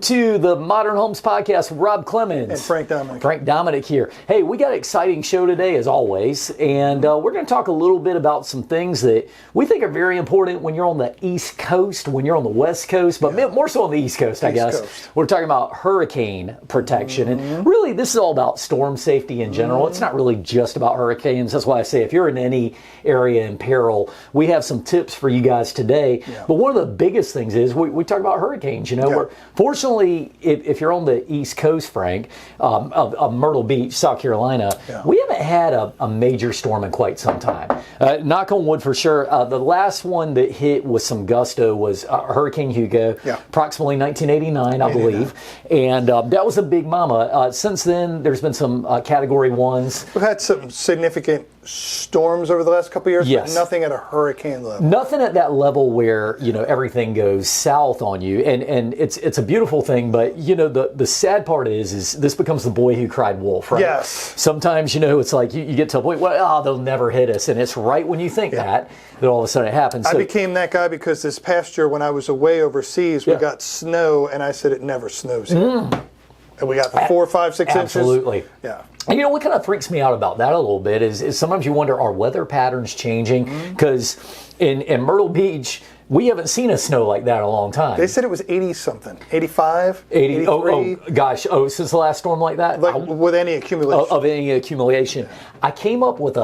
to the Modern Homes Podcast with Rob Clemens. And Frank Dominic. Frank Dominic here. Hey, we got an exciting show today, as always, and we're going to talk a little bit about some things that we think are very important when you're on the East Coast, when you're on the West Coast, but more so on the East Coast, I guess. We're talking about hurricane protection, and really this is all about storm safety in general. It's not really just about hurricanes. That's why I say if you're in any area in peril, we have some tips for you guys today. But one of the biggest things is we talk about hurricanes. You know, fortunately, if you're on the East Coast, Frank, of Myrtle Beach, South Carolina, we haven't had a major storm in quite some time. Knock on wood for sure. The last one that hit with some gusto was Hurricane Hugo, approximately 1989, I believe. And that was a big mama. Since then, there's been some Category 1s. We've had some significant storms over the last couple of years, but nothing at a hurricane level. Nothing at that level where, you know, everything goes south on you. And it's a beautiful thing, but, you know, the sad part is this becomes the boy who cried wolf, right? Yes. Sometimes, you know, it's like you get to a point, well, they'll never hit us. And it's right when you think that all of a sudden it happens. I became that guy because this past year when I was away overseas, we got snow, and I said it never snows here. And we got 4, 5, 6 inches. Absolutely. Yeah. And you know what kind of freaks me out about that a little bit is sometimes you wonder, are weather patterns changing? Because in Myrtle Beach, we haven't seen a snow like that in a long time. They said it was 80-something, 85, 83. Oh, gosh. Oh, since the last storm like that? Like with any accumulation. Of any accumulation. I came up with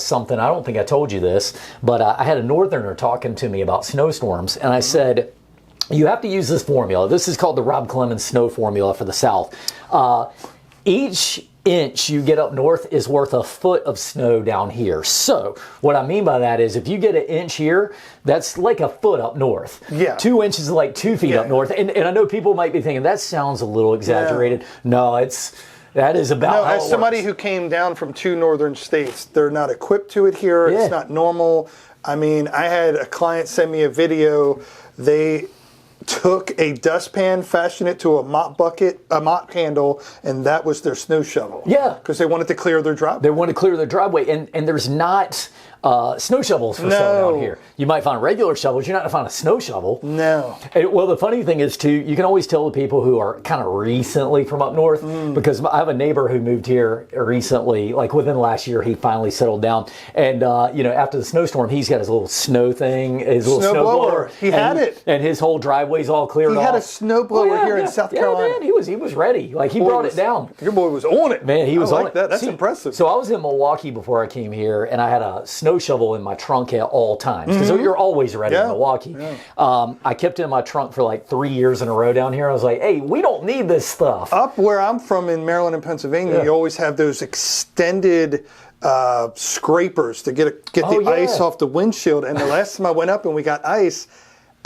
something, I don't think I told you this, but I had a northerner talking to me about snowstorms, and I said, you have to use this formula. This is called the Rob Clemens snow formula for the South. Each inch you get up north is worth a foot of snow down here. So what I mean by that is if you get an inch here, that's like a foot up north. 2 inches is like 2 feet up north. And I know people might be thinking that sounds a little exaggerated. No, that is about how as somebody who came down from 2 northern states, they're not equipped to it here. It's not normal. I mean, I had a client send me a video. They took a dustpan, fashioned it to a mop bucket, a mop handle, and that was their snow shovel. Yeah. Because they wanted to clear their driveway. They wanted to clear their driveway, and there's not snow shovels for sale down here. You might find regular shovels. You're not going to find a snow shovel. No. Well, the funny thing is, too, you can always tell the people who are kind of recently from up north, because I have a neighbor who moved here recently, like within the last year, he finally settled down. And, you know, after the snowstorm, he's got his little snow thing, his little snow blower. He had it. And his whole driveway's all cleared off. He had a snow blower here in South Carolina. Yeah, man, he was ready. Like, he brought it down. Your boy was on it. Man, he was on it. That's impressive. So I was in Milwaukee before I came here, and I had a snow shovel in my trunk at all times, because you're always ready in Milwaukee. I kept it in my trunk for like 3 years in a row down here. I was like, hey, we don't need this stuff. Up where I'm from in Maryland and Pennsylvania, you always have those extended scrapers to get the ice off the windshield. And the last time I went up and we got ice,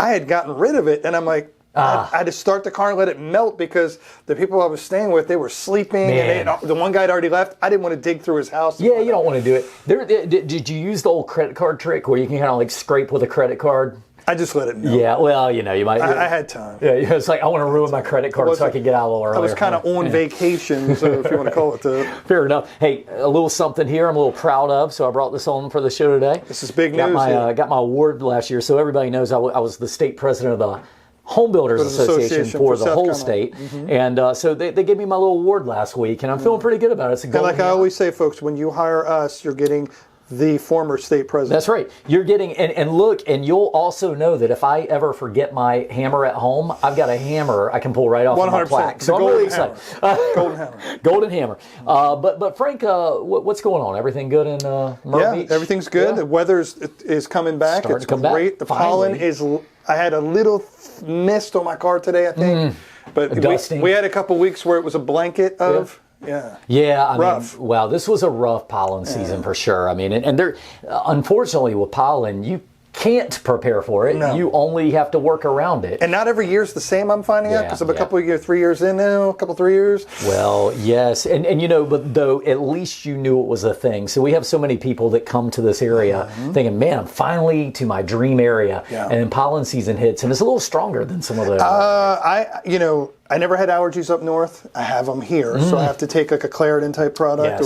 I had gotten rid of it, and I'm like, I had to start the car and let it melt because the people I was staying with, they were sleeping. And the one guy had already left. I didn't want to dig through his house. Yeah, you don't want to do it. Did you use the old credit card trick where you can kind of like scrape with a credit card? I just let it melt. Yeah, well, you know, you might. I had time. Yeah, it's like, I want to ruin my credit card so I can get out a little earlier. I was kind of on vacation, so if you want to call it that. Fair enough. Hey, a little something here I'm a little proud of, so I brought this on for the show today. This is big news. Got my award last year, so everybody knows I was the state president of the Home Builders Association for the whole state. And so they gave me my little award last week, and I'm feeling pretty good about it. It's a like I always say, folks, when you hire us, you're getting the former state president. That's right. You're getting, and look, and you'll also know that if I ever forget my hammer at home, I've got a hammer I can pull right off of my plaque. So I'm really excited. Golden hammer. Golden hammer. But Frank, what's going on? Everything good in Myrtle Beach? Everything's good. The weather is coming back. Starting to come back. The pollen is. I had a little mist on my car today, I think. But we had a couple weeks where it was a blanket of. Yeah, I mean, wow, this was a rough pollen season for sure. I mean, and there, unfortunately, with pollen, you can't prepare for it. You only have to work around it. And not every year's the same, I'm finding out, because I'm a couple of years, 3 years in now, 3 years. Well, yes. And you know, but though at least you knew it was a thing. So we have so many people that come to this area thinking, man, I'm finally to my dream area. And then pollen season hits, and it's a little stronger than some of the I never had allergies up north. I have them here, so I have to take like a Claritin type product.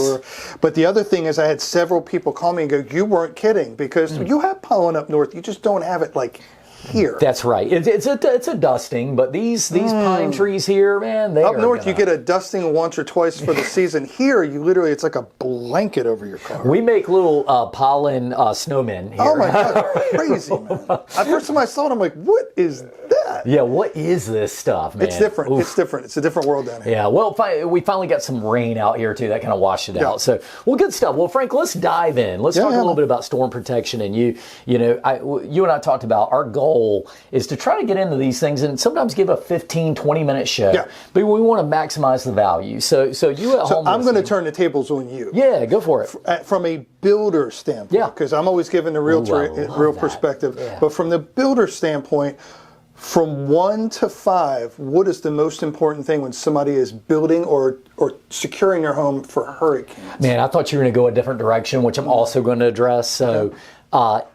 But the other thing is, I had several people call me and go, "You weren't kidding, because you have pollen up north. You just don't have it like here. That's right. It's a dusting, but these pine trees here, man, they up are north you get a dusting once or twice for the season. Here, you literally, it's like a blanket over your car. We make little pollen snowmen here. Oh my God, crazy, man. At first time I saw it, I'm like, what is that? Yeah, what is this stuff, man? It's different. Oof. It's different. It's a different world down here. Yeah, well, we finally got some rain out here too. That kind of washed it out. So, well, good stuff. Well, Frank, let's dive in. Let's talk a little bit about storm protection. And you and I talked about our goal is to try to get into these things and sometimes give a 15, 20-minute show. Yeah. But we want to maximize the value. So you at home. I'm going to turn the tables on you. Yeah, go for it. From a builder standpoint. Yeah. Because I'm always giving the real perspective. Yeah. But from the builder standpoint, from 1 to 5, what is the most important thing when somebody is building or securing their home for hurricanes? Man, I thought you were going to go a different direction, which I'm also going to address. So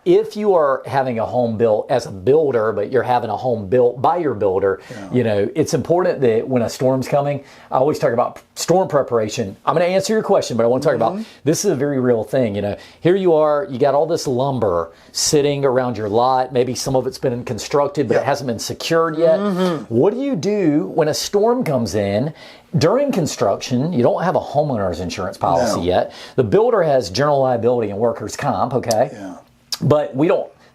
if you are having a home built as a builder, but you're having a home built by your builder, it's important that when a storm's coming, I always talk about storm preparation. I'm going to answer your question, but I want to talk about, this is a very real thing. Here you are, you got all this lumber sitting around your lot. Maybe some of it's been constructed, but it hasn't been secured yet. What do you do when a storm comes in? During construction, you don't have a homeowner's insurance policy yet. The builder has general liability and workers' comp, okay? Yeah. But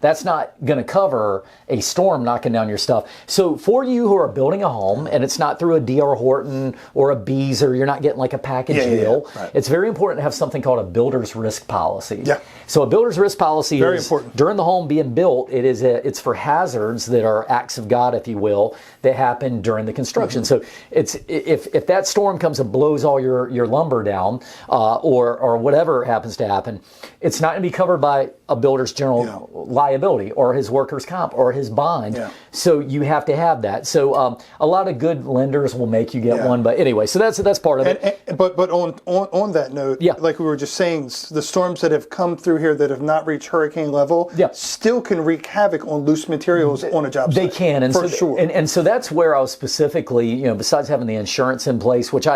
that's not going to cover a storm knocking down your stuff. So for you who are building a home, and it's not through a D.R. Horton or a Beazer, you're not getting like a package deal. Right. It's very important to have something called a builder's risk policy. Yeah. So a builder's risk policy very is important. During the home being built, it's for hazards that are acts of God, if you will, that happen during the construction. So it's if that storm comes and blows all your lumber down, or whatever happens to happen, it's not going to be covered by a builder's general liability or his workers' comp or his bond. Yeah. So you have to have that. So a lot of good lenders will make you get one. But anyway, so that's part of it. But on that note, like we were just saying, the storms that have come through here that have not reached hurricane level still can wreak havoc on loose materials on a job site. They can, and for sure. And so that's where I was specifically, besides having the insurance in place, which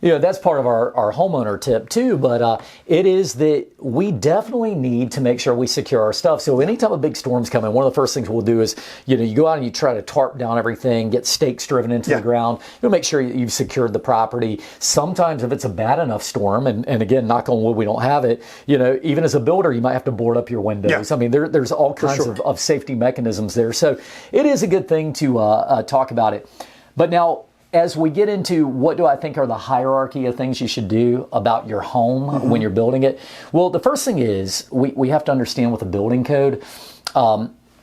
that's part of our homeowner tip too, but it is that we definitely need to make sure we secure our stuff. So anytime a big storm's coming, one of the first things we'll do is, you go out and you try to tarp down everything, get stakes driven into the ground, make sure you've secured the property. Sometimes if it's a bad enough storm, and again, knock on wood, we don't have it, even as a builder, you might have to board up your windows. I mean, there's all kinds of safety mechanisms there. So it is a good thing to talk about it. But now, as we get into what do I think are the hierarchy of things you should do about your home when you're building it, well, the first thing is we have to understand with the building code,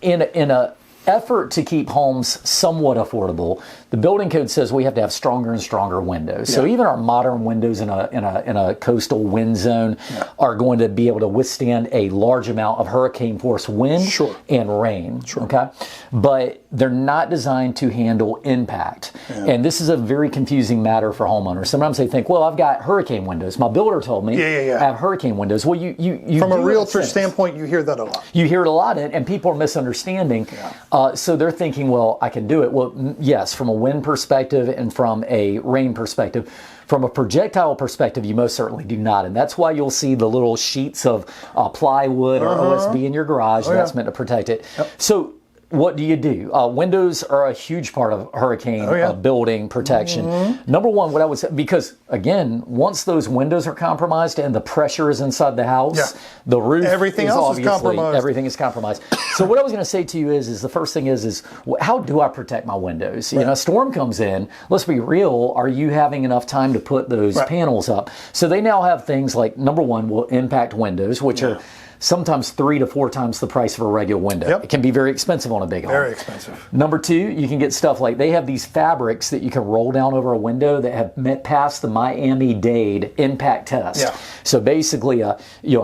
in a effort to keep homes somewhat affordable, the building code says we have to have stronger and stronger windows. So even our modern windows in a coastal wind zone are going to be able to withstand a large amount of hurricane force wind and rain. Okay, but they're not designed to handle impact. And this is a very confusing matter for homeowners. Sometimes they think, well, I've got hurricane windows. My builder told me I have hurricane windows. Well, you from a realtor standpoint, you hear that a lot. You hear it a lot, and people are misunderstanding. So they're thinking, well, I can do it. Well, yes, from a wind perspective and from a rain perspective. From a projectile perspective, you most certainly do not. And that's why you'll see the little sheets of plywood or OSB in your garage. That's meant to protect it. So what do you do? Windows are a huge part of hurricane building protection. Number one, what I would say, because again, once those windows are compromised and the pressure is inside the house, the roof everything else is compromised. Everything is compromised. So what I was going to say to you is the first thing is how do I protect my windows? A storm comes in. Let's be real. Are you having enough time to put those panels up? So they now have things like, number one, will impact windows, which are sometimes 3 to 4 times the price of a regular window. It can be very expensive on a big home. Very expensive. Number two, you can get stuff like they have these fabrics that you can roll down over a window that have passed the Miami-Dade impact test. So basically, a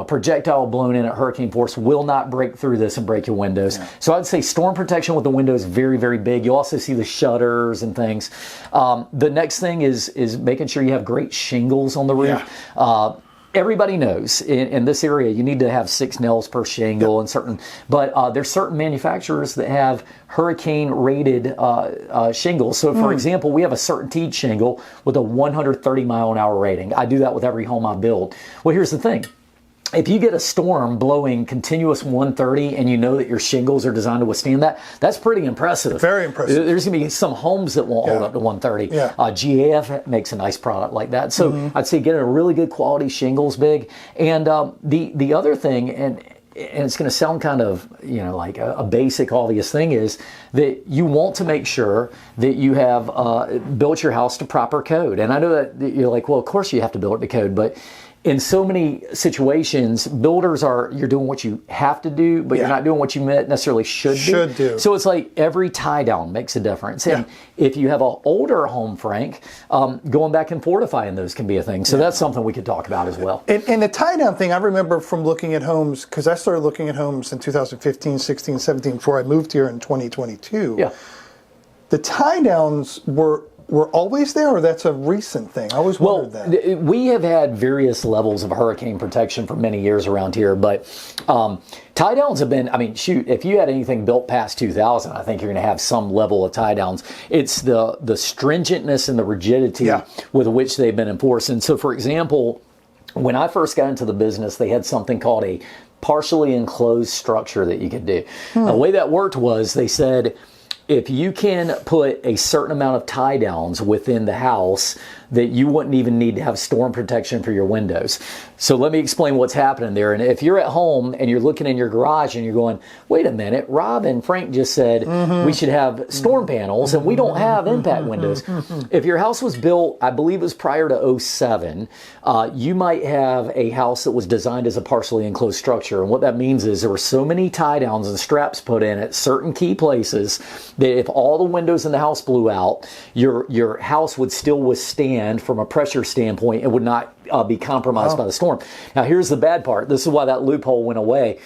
projectile blown in at hurricane force will not break through this and break your windows. So I'd say storm protection with the window is very, very big. You also see the shutters and things. The next thing is making sure you have great shingles on the roof. Everybody knows in this area you need to have 6 nails per shingle and but there's certain manufacturers that have hurricane rated shingles. So for example, we have a CertainTeed shingle with a 130 mile an hour rating. I do that with every home I build. Well, here's the thing. if you get a storm blowing continuous 130 and you know that your shingles are designed to withstand that, that's pretty impressive. Very impressive. There's going to be some homes that won't hold up to 130. Yeah. GAF makes a nice product like that. So I'd say getting a really good quality shingles big. And the other thing, and it's going to sound kind of, like a basic, obvious thing, is that you want to make sure that you have built your house to proper code. And I know that you're like, well, of course you have to build it to code, but in so many situations, builders you're doing what you have to do, but you're not doing what you necessarily should do. So it's like every tie down makes a difference. And if you have an older home, Frank, going back and fortifying those can be a thing. So that's something we could talk about as well. And the tie down thing, I remember from looking at homes, because I started looking at homes in 2015, 16, 17, before I moved here in 2022. Yeah. The tie downs were always there, or that's a recent thing? I always wondered that. We have had various levels of hurricane protection for many years around here, but tie downs have been, if you had anything built past 2000, I think you're going to have some level of tie downs. It's the stringentness and the rigidity with which they've been enforced. And so, for example, when I first got into the business, they had something called a partially enclosed structure that you could do. The way that worked was they said, if you can put a certain amount of tie downs within the house, that you wouldn't even need to have storm protection for your windows. So let me explain what's happening there. And if you're at home and you're looking in your garage and you're going, wait a minute, Rob and Frank just said we should have storm panels and we don't have impact windows. If your house was built, I believe it was prior to 07, you might have a house that was designed as a partially enclosed structure. And what that means is there were so many tie downs and straps put in at certain key places that if all the windows in the house blew out, your house would still withstand from a pressure standpoint and would not be compromised by the storm. Now, here's the bad part. This is why that loophole went away.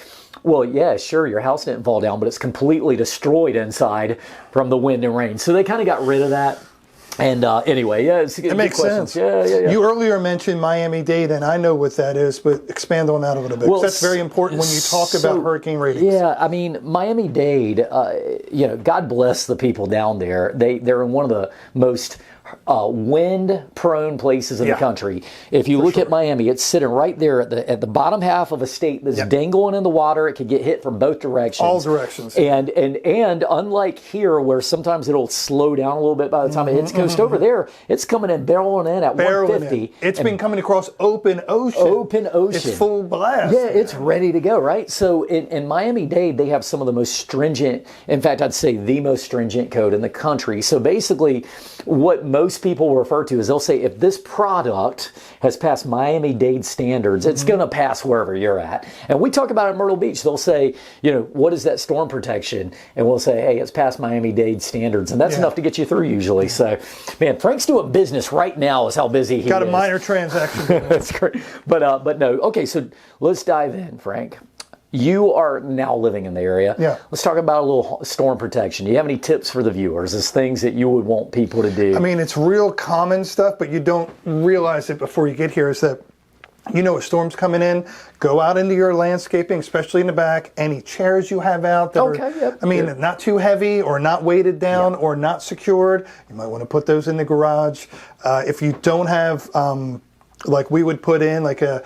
Well, yeah, sure, your house didn't fall down, but it's completely destroyed inside from the wind and rain. So they kind of got rid of that. And anyway, it makes sense. Yeah. You earlier mentioned Miami-Dade, and I know what that is, but expand on that a little bit. Well, that's very important when you talk about hurricane ratings. Yeah, Miami-Dade, God bless the people down there. They're in one of the most wind-prone places in the country. If you look at Miami, it's sitting right there at the bottom half of a state that's dangling in the water. It could get hit from both directions. All directions. And unlike here, where sometimes it'll slow down a little bit by the time it hits coast, over there, it's coming in barreling in at 150. It's been coming across open ocean. Open ocean. It's full blast. Yeah, it's ready to go, right? So in Miami-Dade, they have some of the most stringent, in fact, I'd say the most stringent code in the country. So basically, what most people refer to is they'll say, if this product has passed Miami-Dade standards, it's going to pass wherever you're at. And we talk about it at Myrtle Beach. They'll say, what is that storm protection? And we'll say, hey, it's passed Miami-Dade standards. And that's enough to get you through usually. So, man, Frank's doing business right now is how busy he is. Got a minor transaction. That's great. But no. Okay, so let's dive in, Frank. You are now living in the area. Yeah. Let's talk about a little storm protection. Do you have any tips for the viewers as things that you would want people to do? It's real common stuff, but you don't realize it before you get here, is that a storm's coming in, go out into your landscaping, especially in the back, any chairs you have out that are, not too heavy or not weighted down or not secured, you might want to put those in the garage. If you don't have... like we would put in like an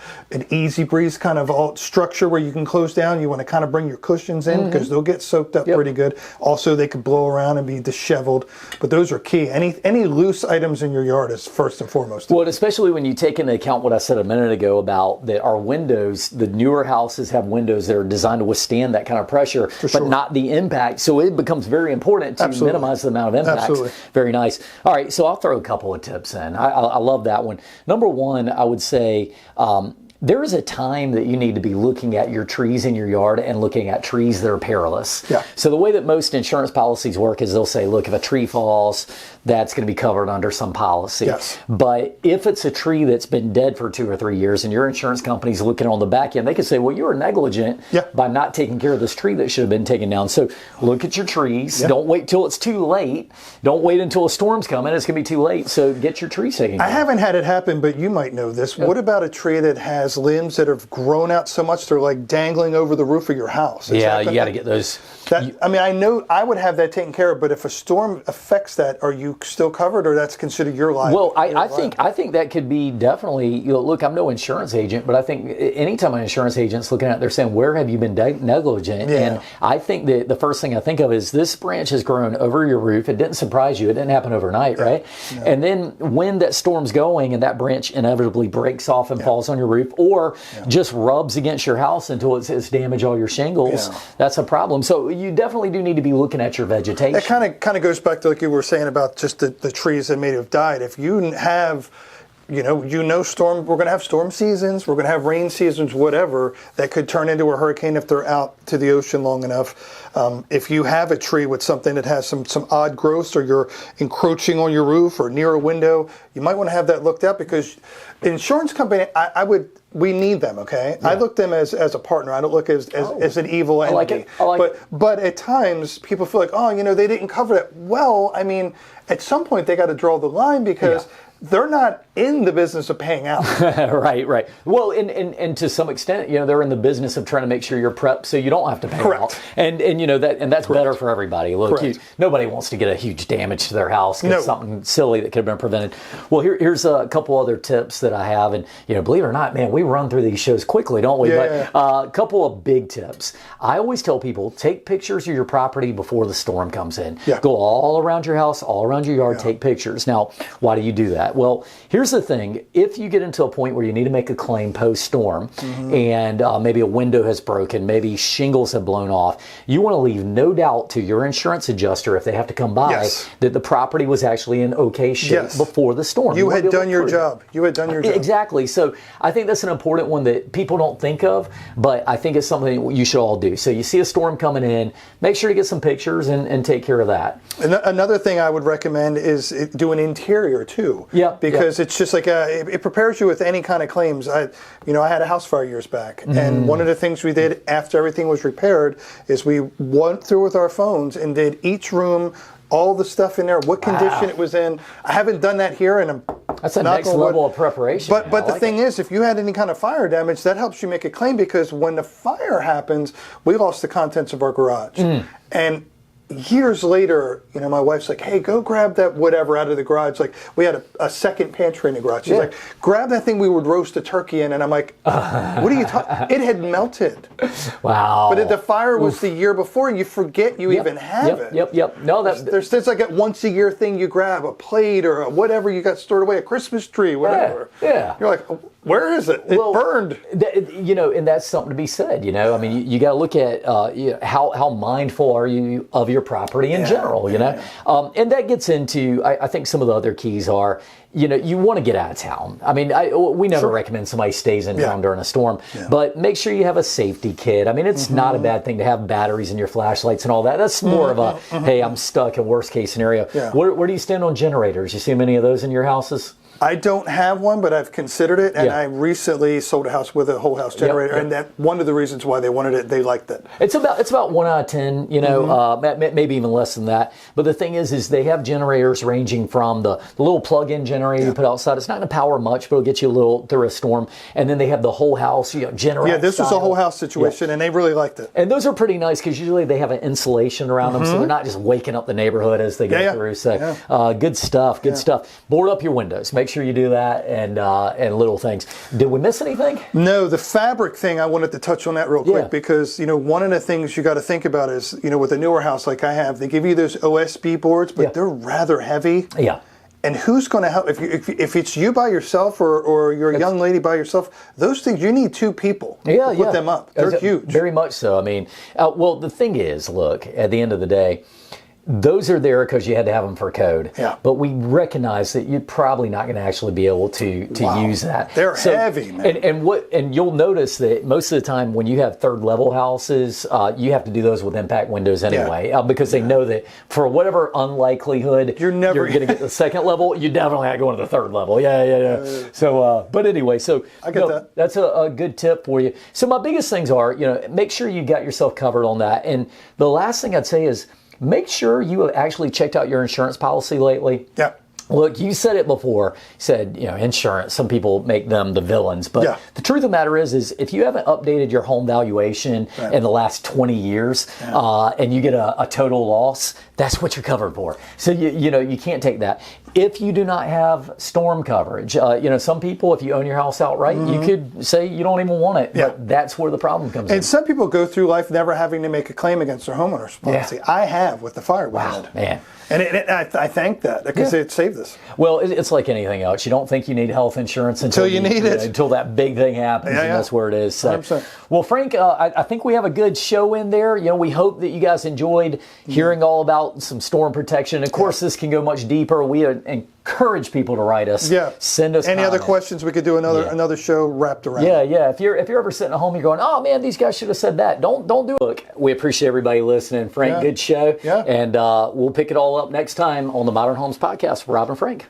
easy breeze kind of alt structure where you can close down. You want to kind of bring your cushions in because they'll get soaked up pretty good. Also, they could blow around and be disheveled, but those are key. Any loose items in your yard is first and foremost. Well, especially when you take into account what I said a minute ago about that our windows, the newer houses have windows that are designed to withstand that kind of pressure, but not the impact. So it becomes very important to minimize the amount of impact. Absolutely. Very nice. All right, so I'll throw a couple of tips in. I love that one. Number one, I would say there is a time that you need to be looking at your trees in your yard and looking at trees that are perilous. Yeah. So the way that most insurance policies work is they'll say, look, if a tree falls, that's going to be covered under some policy. Yes. But if it's a tree that's been dead for 2 or 3 years and your insurance company's looking on the back end, they could say, well, you were negligent by not taking care of this tree that should have been taken down. So look at your trees. Don't wait till it's too late. Don't wait until a storm's coming. It's going to be too late. So get your trees taken care of. I haven't had it happen, but you might know this. What about a tree that has has limbs that have grown out so much they're like dangling over the roof of your house. Yeah, you got to get those. I mean, I know I would have that taken care of, but if a storm affects that, are you still covered, or that's considered your liability? Well, I think that could be definitely. Look, I'm no insurance agent, but I think anytime an insurance agent's looking at it, they're saying, where have you been negligent? Yeah. And I think that the first thing I think of is this branch has grown over your roof. It didn't surprise you. It didn't happen overnight, right? No. And then when that storm's going and that branch inevitably breaks off and falls on your roof, or just rubs against your house until it's damaged all your shingles, that's a problem. So you definitely do need to be looking at your vegetation. That kind of goes back to like you were saying about just the trees that may have died. If you have, storm, we're going to have storm seasons, we're going to have rain seasons, whatever, that could turn into a hurricane if they're out to the ocean long enough. If you have a tree with something that has some odd growths, or you're encroaching on your roof or near a window, you might want to have that looked at, because the insurance company, we need them, okay? Yeah. I look them as a partner. I don't look as an evil entity. I like it. But at times, people feel like, they didn't cover that. Well, I mean, at some point, they got to draw the line, because they're not in the business of paying out. Right. Well, and to some extent, they're in the business of trying to make sure you're prepped so you don't have to pay out. And that's better for everybody. Look, nobody wants to get a huge damage to their house because something silly that could have been prevented. Well, here's a couple other tips that I have, and believe it or not, man, we run through these shows quickly, don't we? Yeah. But a couple of big tips. I always tell people, take pictures of your property before the storm comes in. Yeah. Go all around your house, all around your yard, take pictures. Now, why do you do that? Well, here's the thing. If you get into a point where you need to make a claim post-storm, and maybe a window has broken, maybe shingles have blown off, you want to leave no doubt to your insurance adjuster, if they have to come by, that the property was actually in okay shape before the storm. You had done your job. Exactly. So I think that's an important one that people don't think of, but I think it's something you should all do. So you see a storm coming in, make sure to get some pictures and take care of that. Another thing I would recommend is do an interior too. Because it's just like it prepares you with any kind of claims. I had a house fire years back, and one of the things we did after everything was repaired is we went through with our phones and did each room, all the stuff in there, what condition it was in. I haven't done that here, and that's the next level of preparation. But the thing is, if you had any kind of fire damage, that helps you make a claim, because when the fire happens, we lost the contents of our garage. And years later, my wife's like, hey, go grab that whatever out of the garage. Like, we had a second pantry in the garage. She's like, grab that thing we would roast a turkey in. And I'm like, what are you talking? It had melted. Wow. But the fire was the year before, and you forget you even have it. Yep. No, there's like a once a year thing you grab, a plate or whatever you got stored away, a Christmas tree, whatever. Yeah. You're like, where is it? It burned. And that's something to be said. I mean, you got to look at how mindful are you of your property in general, and that gets into, I think some of the other keys are, you want to get out of town. I mean, we never recommend somebody stays in town during a storm, but make sure you have a safety kit. I mean, it's not a bad thing to have batteries in your flashlights and all that. That's more of a, hey, I'm stuck in worst case scenario. Yeah. Where do you stand on generators? You see many of those in your houses? I don't have one, but I've considered it, and I recently sold a house with a whole house generator, and that one of the reasons why they wanted it, they liked it. It's about 1 out of 10, maybe even less than that. But the thing is they have generators ranging from the little plug-in generator you put outside. It's not going to power much, but it'll get you a little through a storm. And then they have the whole house generator. Yeah, this was a whole house situation, and they really liked it. And those are pretty nice, because usually they have an insulation around them, so they're not just waking up the neighborhood as they go through. So good stuff. Board up your windows. Make sure you do that, and little things. Did we miss anything? No, the fabric thing, I wanted to touch on that real quick, because one of the things you got to think about is, with a newer house like I have, they give you those OSB boards, but they're rather heavy. Yeah. And who's going to help? If it's you by yourself, or you're a young lady by yourself, those things, you need two people to put them up. They're huge. Very much so. I mean, well, the thing is, look, at the end of the day, those are there because you had to have them for code. Yeah. But we recognize that you're probably not going to actually be able to use that. They're heavy, man. And you'll notice that most of the time when you have third level houses, you have to do those with impact windows anyway, because they know that for whatever unlikelihood you're going to get the second level, you definitely have to go into the third level. Yeah. So, but anyway, so I get that. That's a good tip for you. So my biggest things are, make sure you got yourself covered on that. And the last thing I'd say is, make sure you have actually checked out your insurance policy lately. Yeah. Look, you said it before. You said, insurance, some people make them the villains. But the truth of the matter is if you haven't updated your home valuation in the last 20 years and you get a total loss, that's what you're covered for. So, you can't take that. If you do not have storm coverage, some people, if you own your house outright, you could say you don't even want it. But that's where the problem comes in. And some people go through life never having to make a claim against their homeowner's policy. I have with the fire we had. Man. And I thank that because it saved us. Well, it's like anything else. You don't think you need health insurance until you need it. Until that big thing happens, and that's where it is. So, 100%. Well, Frank, I think we have a good show in there. We hope that you guys enjoyed hearing all about some storm protection. Of course, this can go much deeper. We encourage people to write us. Send us any other questions. We could do another show wrapped around. If you're ever sitting at home, you're going, oh man, these guys should have said that. Don't do it. Look, we appreciate everybody listening. Frank, good show. And we'll pick it all up next time on the Modern Homes Podcast with Rob and Frank.